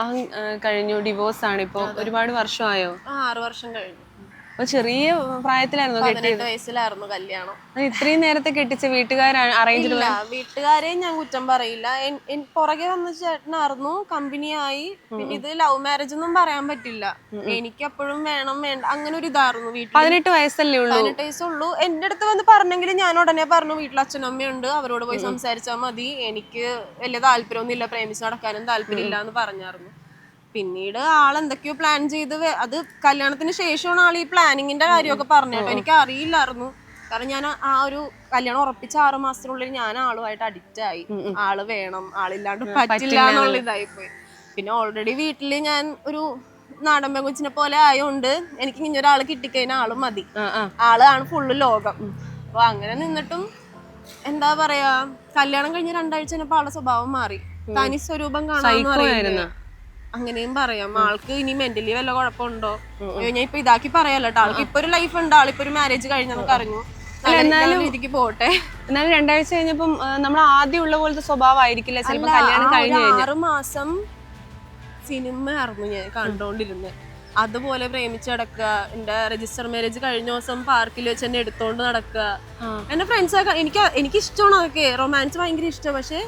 വിവാഹം കഴിഞ്ഞു, ഡിവോഴ്സ് ആണ് ഇപ്പൊ. ഒരുപാട് വർഷമായോ? 6 വർഷം കഴിഞ്ഞു. അപ്പൊ ചെറിയ പ്രായത്തിലായിരുന്നു 18 വയസ്സിലായിരുന്നു കല്യാണം. ഇത്രയും നേരത്തെ കെട്ടിച്ച വീട്ടുകാരാണ് അറേഞ്ച്? ഇല്ല, വീട്ടുകാരെ ഞാൻ കുറ്റം പറയില്ല. പുറകെ വന്ന ചേട്ടനായിരുന്നു, കമ്പനിയായി. പിന്നെ ഇത് ലവ് മാരേജ് ഒന്നും പറയാൻ പറ്റില്ല. എനിക്ക് എപ്പോഴും വേണം വേണ്ട അങ്ങനെ ഒരു ഇതായിരുന്നു. വീട്ടിൽ 18 വയസ്സല്ലേ ഉള്ളൂ? 18 വയസ്സുള്ളൂ. എന്റെ അടുത്ത് വന്ന് പറഞ്ഞെങ്കിൽ ഞാൻ ഉടനെ പറഞ്ഞു, വീട്ടിൽ അച്ഛനമ്മയുണ്ട്, അവരോട് പോയി സംസാരിച്ചാൽ മതി, എനിക്ക് വലിയ താല്പര്യമൊന്നുമില്ല, പ്രേമിച്ച് നടക്കാനും താല്പര്യമില്ല എന്ന് പറഞ്ഞായിരുന്നു. പിന്നീട് ആളെന്തൊക്കെയോ പ്ലാൻ ചെയ്ത് അത് കല്യാണത്തിന് ശേഷമാണ് ആൾ ഈ പ്ലാനിങ്ങിന്റെ കാര്യമൊക്കെ പറഞ്ഞിട്ടോ. എനിക്ക് അറിയില്ലായിരുന്നു. കാരണം ഞാൻ ആ ഒരു കല്യാണം ഉറപ്പിച്ച 6 മാസത്തിനുള്ളിൽ ഞാൻ ആളുമായിട്ട് അഡിക്റ്റ് ആയി. ആള് വേണം, ആളില്ലാണ്ട് പറ്റില്ല എന്നുള്ള ഇതായി പോയി. പിന്നെ ഓൾറെഡി വീട്ടില് ഞാൻ ഒരു നാടൻ പെങ്കൊച്ചിനെ പോലെ ആയതുകൊണ്ട് എനിക്ക് ഇങ്ങനൊരാള് കിട്ടിക്കഴിഞ്ഞാൽ ആള് മതി, ആളാണ് ഫുള്ള് ലോകം. അപ്പൊ അങ്ങനെ നിന്നിട്ടും എന്താ പറയാ, കല്യാണം കഴിഞ്ഞ 2 ആഴ്ച കഴിഞ്ഞപ്പോ ആളുടെ സ്വഭാവം മാറി. തനി സ്വരൂപം കാണാന്ന് പറയുന്നത് അങ്ങനെയും പറയാം. ആൾക്ക് ഇനി മെന്റലി വല്ല കുഴപ്പമുണ്ടോ ഞാൻ ഇപ്പൊ ഇതാക്കി പറയാലോ. ആൾക്ക് ഇപ്പൊ ഒരു ലൈഫ് ഉണ്ട്, ആളിപ്പോ ഒരു മാരേജ് കഴിഞ്ഞെന്നൊക്കെ അറിഞ്ഞു. രീതിക്ക് പോട്ടെ. എന്നാലും 2 ആഴ്ച കഴിഞ്ഞപ്പം നമ്മൾ ആദ്യം ഉള്ള പോലത്തെ സ്വഭാവമായിരിക്കില്ല ചിലപ്പോ. കല്യാണം കഴിഞ്ഞു 6 മാസം സിനിമ ആയിരുന്നു ഞാൻ കണ്ടോണ്ടിരുന്നത്. അതുപോലെ പ്രേമിച്ച് നടക്കുക. എന്റെ രജിസ്റ്റർ മാരേജ് കഴിഞ്ഞ ദിവസം പാർക്കിൽ വെച്ച് എന്നെ എടുത്തോണ്ട് നടക്കുക. എന്റെ ഫ്രണ്ട്സൊക്കെ എനിക്ക് ഇഷ്ടമാണ് അതൊക്കെ, റൊമാൻസ് ഭയങ്കര ഇഷ്ടമാണ്. പക്ഷെ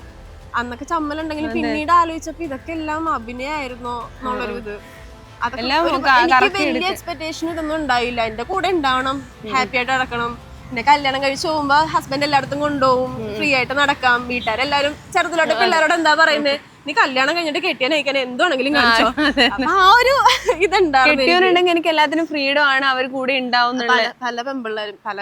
അന്നൊക്കെ ചമ്മലുണ്ടെങ്കിലും പിന്നീട് ആലോചിച്ചപ്പോ ഇതൊക്കെ എല്ലാം അഭിനയായിരുന്നോ എന്നുള്ളൊരു ഇത്. എനിക്ക് വലിയ എക്സ്പെക്ടേഷൻ ഇതൊന്നും ഉണ്ടായില്ല. എന്റെ കൂടെ ഉണ്ടാവണം, ഹാപ്പി ആയിട്ട് നടക്കണം. പിന്നെ കല്യാണം കഴിച്ച് പോകുമ്പോ ഹസ്ബൻഡ് എല്ലായിടത്തും കൊണ്ടുപോകും, ഫ്രീ ആയിട്ട് നടക്കാം. വീട്ടുകാരെല്ലാരും ചെറുതിലോട്ട് പിള്ളേരോട് എന്താ പറയുന്നത്, നീ കല്യാണം കഴിഞ്ഞിട്ട് കെട്ടിയാൻ അയക്കാൻ എന്താണെങ്കിലും കാണിച്ചോ. ആ ഒരു ഇതുണ്ടായിരുന്നു. എനിക്ക് എല്ലാത്തിനും ഫ്രീഡം ആണ്, അവർ കൂടെ ഉണ്ടാവും. പല പെൺപിള്ളേരും പല